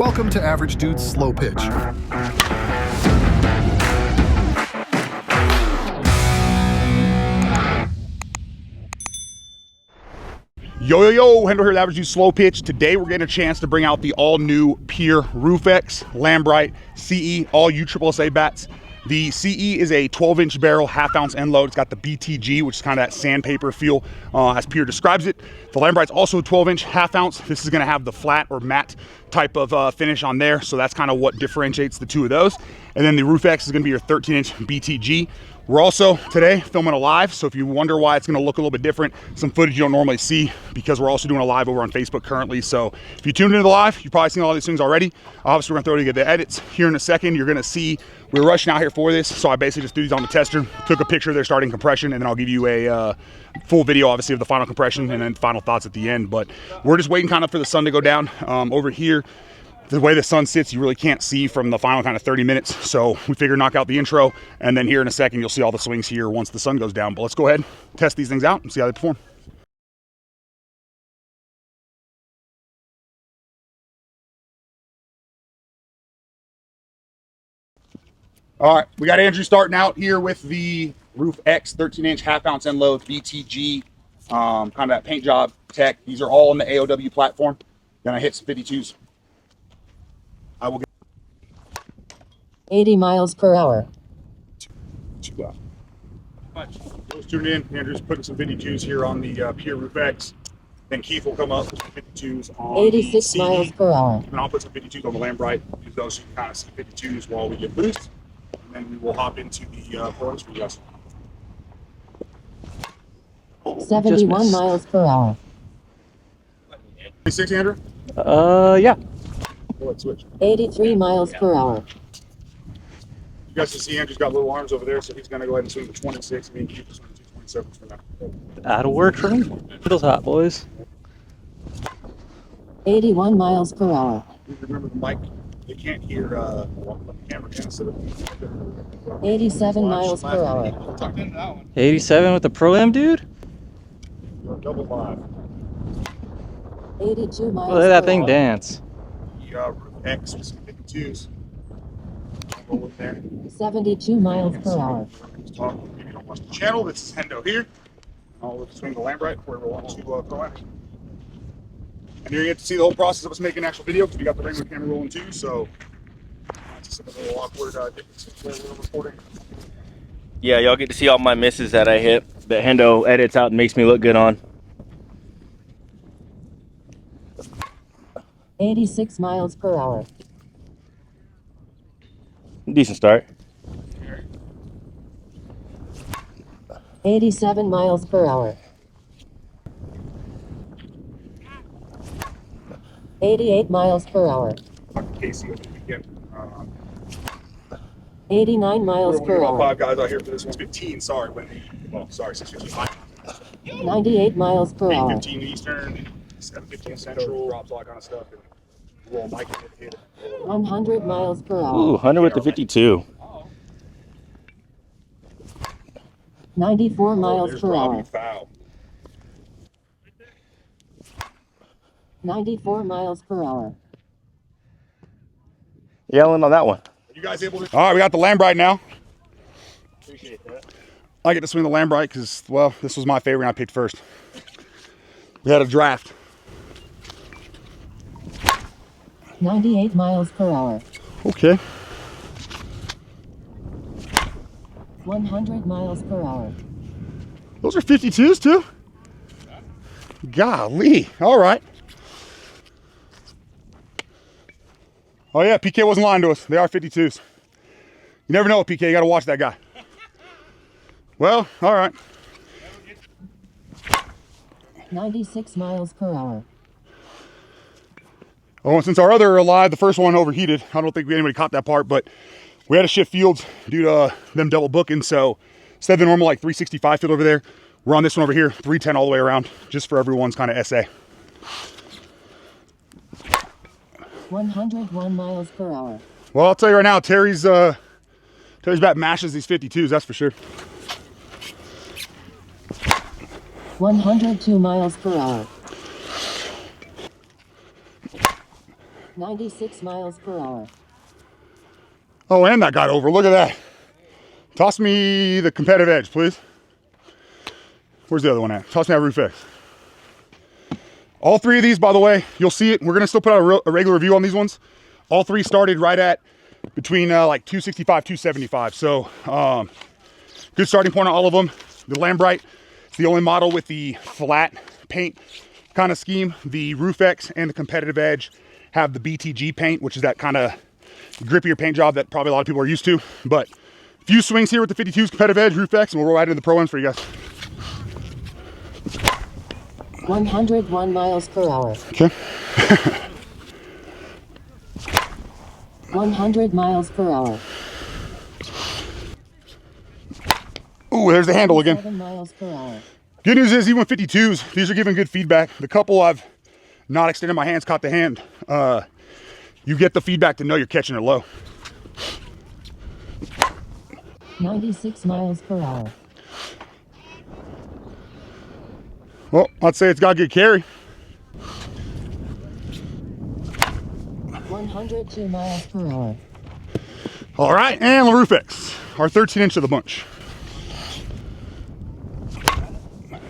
Welcome to Average Dude's Slow Pitch. Yo, Hendo here at Average Dude's Slow Pitch. Today we're getting a chance to bring out the all-new Pier RoofX, Lambright, CE, all USSSA bats. The CE is a 12-inch barrel, half-ounce end load. It's got the BTG, which is kind of that sandpaper feel, as Pier describes it. The Lambrite's also a 12-inch, half-ounce. This is going to have the flat or matte type of finish on there, so that's kind of what differentiates the two of those. And then the RoofX is going to be your 13-inch BTG. We're also today filming a live, so if you wonder why it's going to look a little bit different, some footage you don't normally see, because we're also doing a live over on Facebook currently. So if you tuned into the live, you've probably seen all these things already. Obviously, we're going to throw together the edits here in a second. You're going to see we're rushing out here for this, so I basically just threw these on the tester, took a picture of their starting compression, and then I'll give you a full video, obviously, of the final compression and then final thoughts at the end. But we're just waiting kind of for the sun to go down over here. The way the sun sits, you really can't see from the final kind of 30 minutes. So we figure knock out the intro, and then here in a second, you'll see all the swings here once the sun goes down. But let's go ahead, test these things out, and see how they perform. All right, we got Andrew starting out here with the RoofX 13-inch half-ounce end load BTG, kind of that paint job tech. These are all on the AOW platform. Gonna hit some 52s. I will get 80 miles per hour. Two left. Those tuning in. Andrew's putting some 52s here on the Pier RoofX. Then Keith will come up with some 52s on 86 the miles CE. per hour. And I'll put some 52s on the Lambrite. Use those so you can kind of see 52s while we get boost. And then we will hop into the pros for you guys. 71 miles per hour. 26, Andrew? Yeah. Go ahead, switch. 83 miles per hour. You guys can see Andrew's got little arms over there, so he's going to go ahead and swing the 26. Me and Keith will swing the 227s for now. That'll work for me. Feels hot, boys. 81 miles per hour. Remember the mic? They can't hear the camera can sit up. 87 miles per hour. 87 with the Pro-Am, dude? Double live. 82 miles Look at that per thing hour. dance. The RoofX with some 52s. Roll in there. 72 miles per hour. Talk. If you don't watch the channel, this is Hendo here. I'll swing the Lambrite where we want to pro action. And you're going to get to see the whole process of us making an actual video because we got the regular camera rolling too. So it's just a little awkward differences where we're recording. Yeah, y'all get to see all my misses that I hit that Hendo edits out and makes me look good on. 86 miles per hour. Decent start. 87 miles per hour. 88 miles per hour. Casey over the weekend. 89 miles We're per about hour. 5 guys out here for this one. 15, sorry. Well, sorry, 6:55. 98 miles per hour. 8:15 Eastern, 7:15 Central, drops, all that kind of stuff. And roll mic and hit it. 100 miles per hour. Ooh, 100 with the 52. 94 miles There's per Robbie hour. foul. 94 miles per hour. Yelling on that one. Are you guys able to? All right, we got the Lambrite now. Appreciate that. I get to swing the Lambrite because, well, this was my favorite and I picked first. We had a draft. 98 miles per hour. Okay. 100 miles per hour. Those are 52s too? Golly. All right. Oh yeah, PK wasn't lying to us. They are 52s. You never know, PK. You got to watch that guy. Well, all right. 96 miles per hour. Oh, and since our other live, the first one overheated, I don't think anybody caught that part, but we had to shift fields due to them double booking. So instead of the normal like 365 field over there, we're on this one over here, 310 all the way around, just for everyone's kind of SA. 101 miles per hour. Well, I'll tell you right now, Terry's bat mashes these 52s, that's for sure. 102 miles per hour. 96 miles per hour. Oh, and that got over. Look at that. Toss me the competitive edge, please. Where's the other one at? Toss me that RoofX. All three of these, by the way, you'll see it. We're going to still put out a regular review on these ones. All three started right at between like 265, 275. So good starting point on all of them. The Lambright, it's the only model with the flat paint kind of scheme. The RoofX and the competitive edge have the BTG paint, which is that kind of grippier paint job that probably a lot of people are used to. But a few swings here with the 52's competitive edge, RoofX, and we'll roll right into the pro ones for you guys. 101 miles per hour. Okay. 100 miles per hour. Ooh, there's the handle again. 7 miles per hour. Good news is, even with 52s, these are giving good feedback. The couple I've not extended my hands, caught the hand, you get the feedback to know you're catching it low. 96 miles per hour. Well, I'd say it's got good carry. 102 miles per hour. All right, and the RoofX, our 13-inch of the bunch.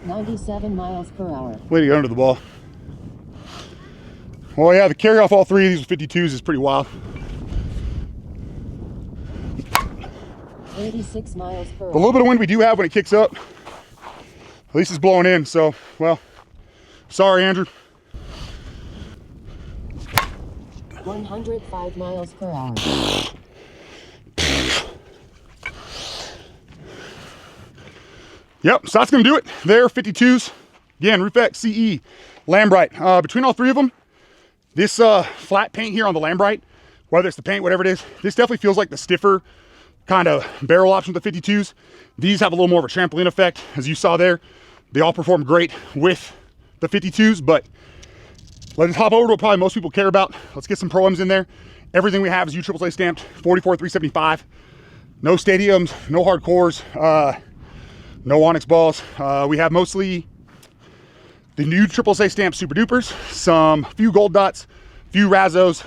97 miles per hour. Way to get under the ball. Well, yeah, the carry off all three of these 52s is pretty wild. 86 miles per hour. The little bit of wind we do have when it kicks up, at least it's blowing in, so, well, sorry, Andrew. 105 miles per hour. Yep, so that's gonna do it. There, 52s. Again, RoofX, CE, Lambrite. Between all three of them, this flat paint here on the Lambrite, whether it's the paint, whatever it is, this definitely feels like the stiffer kind of barrel option with the 52s. These have a little more of a trampoline effect, as you saw there. They all perform great with the 52s, but let's hop over to what probably most people care about. Let's get some Pro Ms in there. Everything we have is USSSA stamped, 44,375. No stadiums, no hardcores, no Onyx balls. We have mostly the new USSSA stamped Super Dupers, some few gold dots, few Razzos,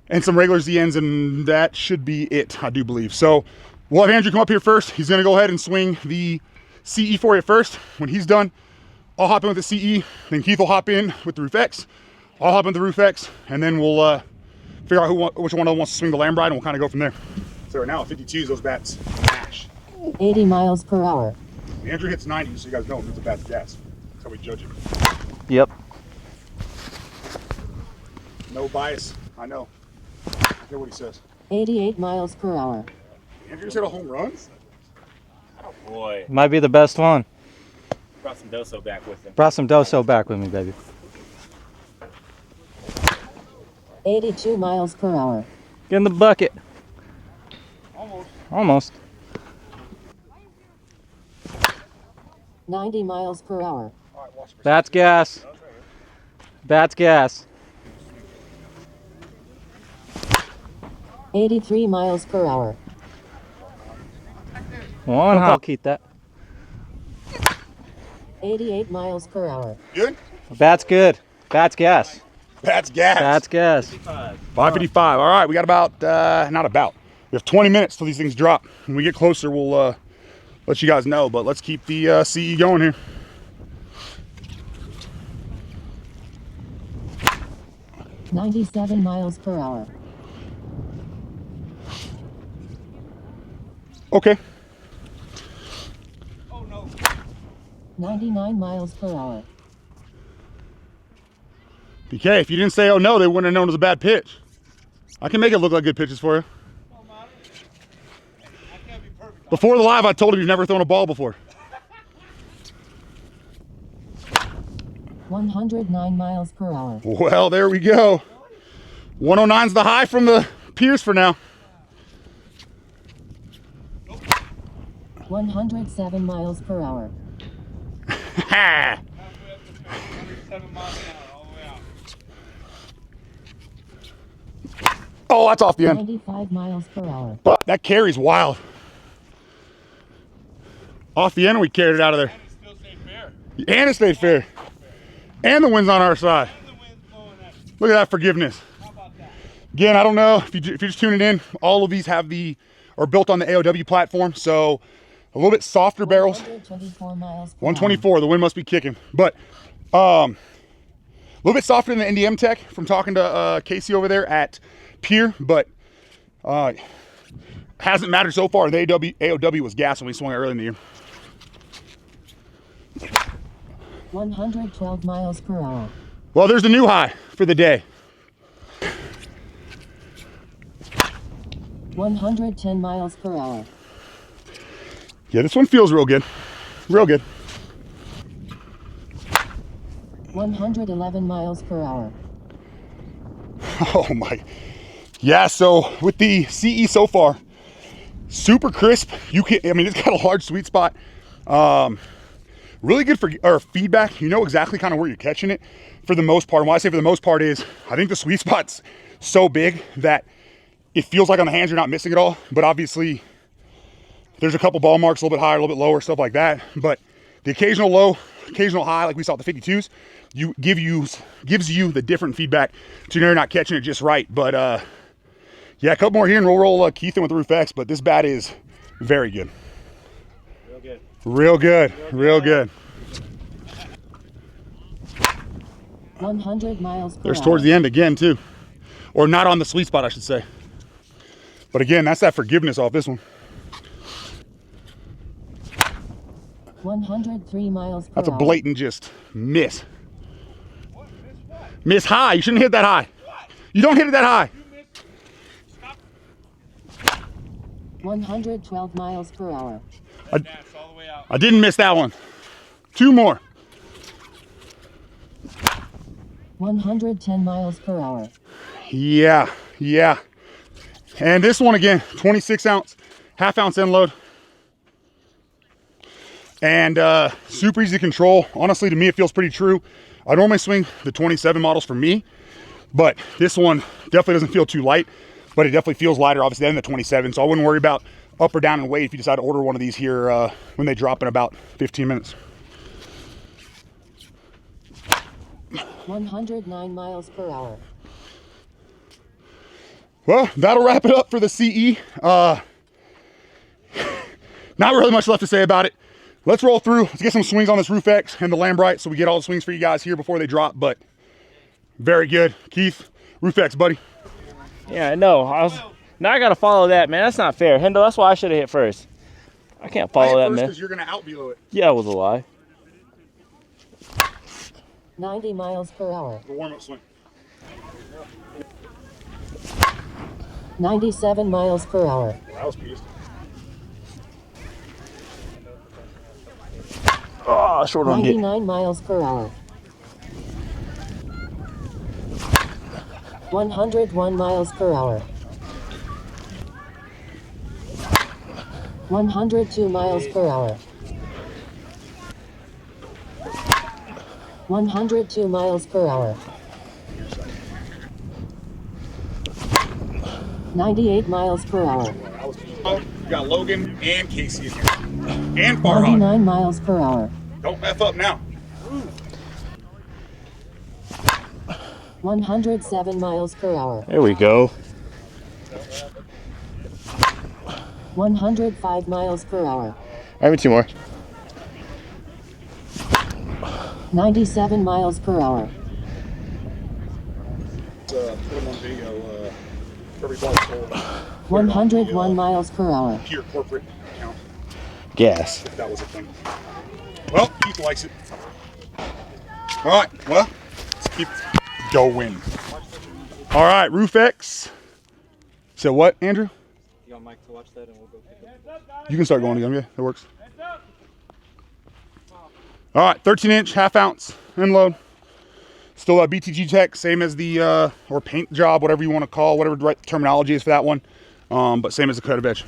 and some regular ZNs, and that should be it, I do believe. So we'll have Andrew come up here first. He's gonna go ahead and swing the CE for you first. When he's done, I'll hop in with the CE, then Keith will hop in with the RoofX. I'll hop in with the RoofX, and then we'll figure out which one of them wants to swing the Lambrite, and we'll kind of go from there. So right now, 52s, those bats smash. 80 miles per hour. Andrew hits 90, so you guys know if it's a bat's gas. That's how we judge it. Yep. No bias, I know. I hear what he says. 88 miles per hour. Andrew just hit a home run? Oh boy. Might be the best one. Brought some Doso back with him. Brought some Doso back with me, baby. 82 miles per hour. Get in the bucket. Almost. Almost. 90 miles per hour. All right, watch for That's gas. That's gas. 83 miles per hour. One hop. I'll keep that. 88 miles per hour. Good? Bat's good. Bat's gas. Bat's gas. Bat's gas. 555. All right, we got about, not about. We have 20 minutes till these things drop. When we get closer, we'll let you guys know, but let's keep the CE going here. $97 miles per hour. Okay. 99 miles per hour. BK, if you didn't say, oh no, they wouldn't have known it was a bad pitch. I can make it look like good pitches for you. Before the live, I told him you've never thrown a ball before. 109 miles per hour. Well, there we go. 109's the high from the Pierce for now. 107 miles per hour. Oh, that's off the end. 95 miles per hour. But that carry's wild. Off the end, we carried it out of there. And it still stayed fair. And it stayed fair. And the wind's on our side. And the wind's blowing at you. Look at that forgiveness. Again, I don't know if you're just tuning in, all of these are built on the AOW platform, so a little bit softer barrels. 124 miles per 124, the wind must be kicking. But a little bit softer than the NDM Tech from talking to Casey over there at Pier, but hasn't mattered so far. The AOW was gas when we swung it early in the year. 112 miles per hour. Well, there's the new high for the day. 110 miles per hour. Yeah, this one feels real good. Real good. 111 miles per hour. Oh my. Yeah, so with the CE so far, super crisp. I mean, it's got a large sweet spot. Really good for feedback. You know exactly kind of where you're catching it for the most part. And what I say for the most part is, I think the sweet spot's so big that it feels like on the hands you're not missing it all. But obviously, there's a couple ball marks a little bit higher, a little bit lower, stuff like that. But the occasional low, occasional high, like we saw at the 52s, gives you the different feedback to know you're not catching it just right. But yeah, a couple more here and we'll roll Keith in with the RoofX. But this bat is very good. Real good. Real good. Real good. 100 miles per There's hour. towards the end again too, or not on the sweet spot, I should say. But again, that's that forgiveness off this one. 103 miles per That's a hour. blatant just miss. Miss high. You shouldn't hit that high. You don't hit it that high. 112 miles per hour. I didn't miss that one. Two more. 110 miles per hour. Yeah, yeah. And this one again, 26 ounce, half ounce end load. And super easy to control. Honestly, to me, it feels pretty true. I normally swing the 27 models for me, but this one definitely doesn't feel too light, but it definitely feels lighter, obviously, than the 27. So I wouldn't worry about up or down in weight if you decide to order one of these here when they drop in about 15 minutes. 109 miles per hour. Well, that'll wrap it up for the CE. Not really much left to say about it. Let's roll through. Let's get some swings on this RoofX and the Lambright so we get all the swings for you guys here before they drop, but very good. Keith, RoofX, buddy. Yeah, I know. Now I got to follow that, man. That's not fair. Hendo, that's why I should have hit first. I can't follow that, man. Because you're going to out-velo it. Yeah, it was a lie. 90 miles per hour. The warm-up swing. 97 miles per hour. I was pleased. Oh, short on hit. 99 miles per hour. 101 miles per hour. 102 miles per hour. 102 miles per hour. 98 miles per hour. You got Logan and Casey in here. And Farhad. 99 miles per hour. Don't F up now. 107 miles per hour. There we go. 105 miles per hour. I have two more. 97 miles per hour. Put them on video. Every ball sold. 101 miles per hour. Pure corporate account. Gas. If that was a thing. Well, Keith likes it. All right, well, let's keep going. All right, RoofX. So what, Andrew? You want Mike to watch that and we'll go pick up. You can start going again. Yeah, that works. All right, 13-inch, half ounce end load. Still a BTG Tech, same as the, or paint job, whatever you want to call, whatever the right terminology is for that one. But same as the cut of edge.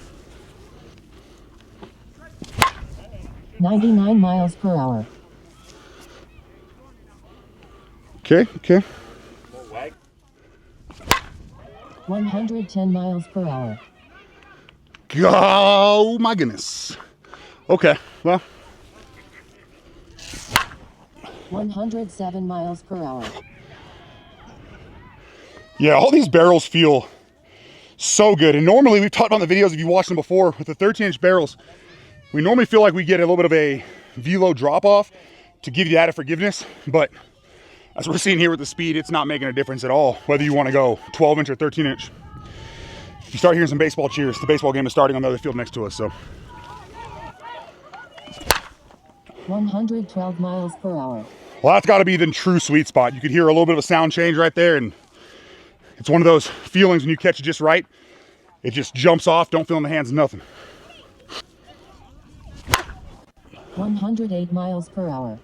99 miles per hour. Okay, okay. 110 miles per hour. Oh my goodness. Okay, well. 107 miles per hour. Yeah, all these barrels feel so good. And normally, we've talked about the videos, if you watched them before, with the 13-inch barrels, we normally feel like we get a little bit of a velo drop off to give you added forgiveness. But as we're seeing here with the speed, it's not making a difference at all, whether you want to go 12-inch or 13-inch. You start hearing some baseball cheers. The baseball game is starting on the other field next to us, so. 112 miles per hour. Well, that's got to be the true sweet spot. You could hear a little bit of a sound change right there, and it's one of those feelings when you catch it just right. It just jumps off, don't feel in the hands, nothing. 108 miles per hour.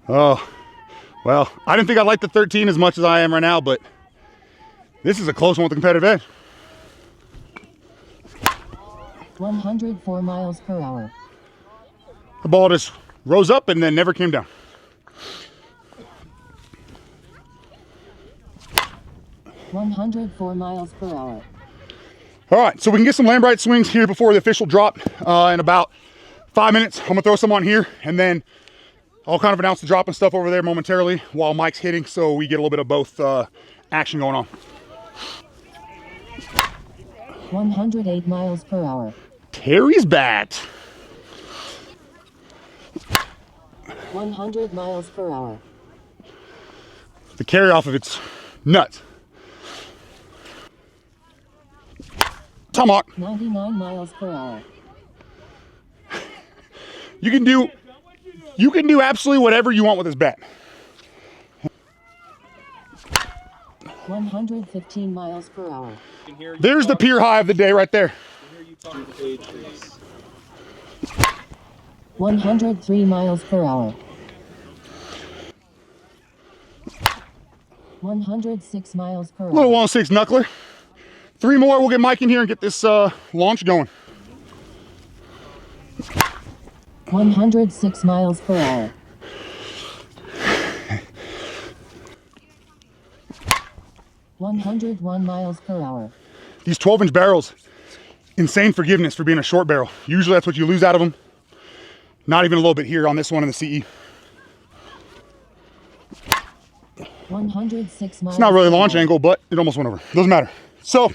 Oh, well, I didn't think I'd like the 13 as much as I am right now, but this is a close one with the competitive edge. 104 miles per hour. The ball just rose up and then never came down. 104 miles per hour. All right, so we can get some Lambright swings here before the official drop in about 5 minutes. I'm gonna throw some on here, and then I'll kind of announce the drop and stuff over there momentarily while Mike's hitting, so we get a little bit of both action going on. 108 miles per hour. Terry's bat. 100 miles per hour. The carry off of it's nuts. Tomahawk. 99 miles per hour. You can do absolutely whatever you want with this bat. 115 miles per hour. There's the pier high of the day right there. 103 miles per hour. 106 miles per hour. Little 106 knuckler. 3 more, we'll get Mike in here and get this launch going. 106 miles per hour. 101 miles per hour. These 12-inch barrels, insane forgiveness for being a short barrel. Usually that's what you lose out of them. Not even a little bit here on this one in the CE. 106 miles. It's not really per launch hour. angle, but it almost went over. Doesn't matter. So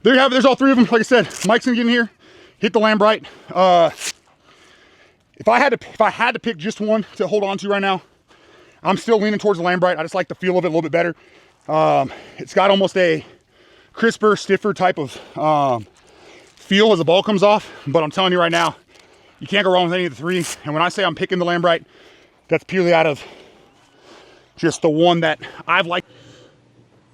there you have it. There's all 3 of them. Like I said, Mike's gonna get in here, hit the Lambright. If I had to pick just one to hold on to right now, I'm still leaning towards the Lambright. I just like the feel of it a little bit better. It's got almost a crisper, stiffer type of feel as the ball comes off. But I'm telling you right now, you can't go wrong with any of the 3. And when I say I'm picking the Lambright, that's purely out of just the one that I've liked.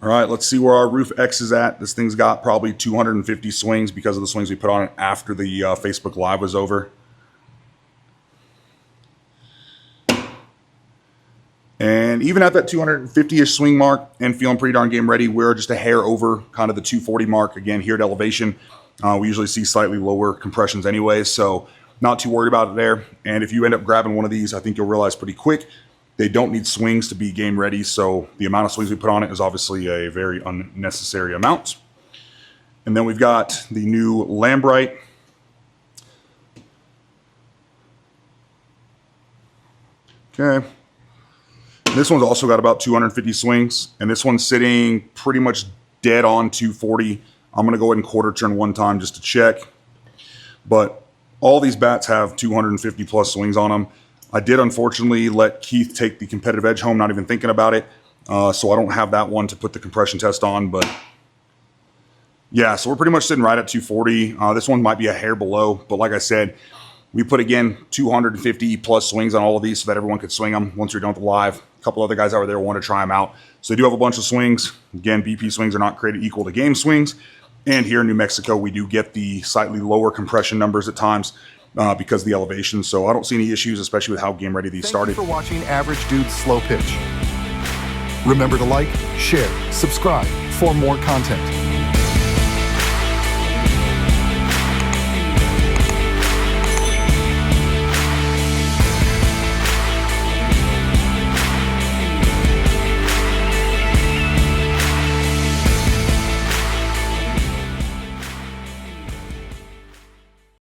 All right, let's see where our RoofX is at. This thing's got probably 250 swings because of the swings we put on it after the Facebook Live was over. And even at that 250-ish swing mark and feeling pretty darn game ready, we're just a hair over kind of the 240 mark. Again, here at elevation, we usually see slightly lower compressions anyway, so not too worried about it there. And if you end up grabbing one of these, I think you'll realize pretty quick, they don't need swings to be game ready, so the amount of swings we put on it is obviously a very unnecessary amount. And then we've got the new Lambrite. Okay. This one's also got about 250 swings, and this one's sitting pretty much dead on 240. I'm gonna go ahead and quarter turn one time just to check. But all these bats have 250 plus swings on them. I did unfortunately let Keith take the competitive edge home, not even thinking about it. So I don't have that one to put the compression test on, but yeah, so we're pretty much sitting right at 240. This one might be a hair below, but like I said, we put, again, 250 plus swings on all of these so that everyone could swing them once you're done with the live. A couple other guys over there want to try them out. So they do have a bunch of swings. Again, BP swings are not created equal to game swings. And here in New Mexico, we do get the slightly lower compression numbers at times because of the elevation. So I don't see any issues, especially with how game ready these started. Thank you for watching Average Dude's Slow Pitch. Remember to like, share, subscribe for more content.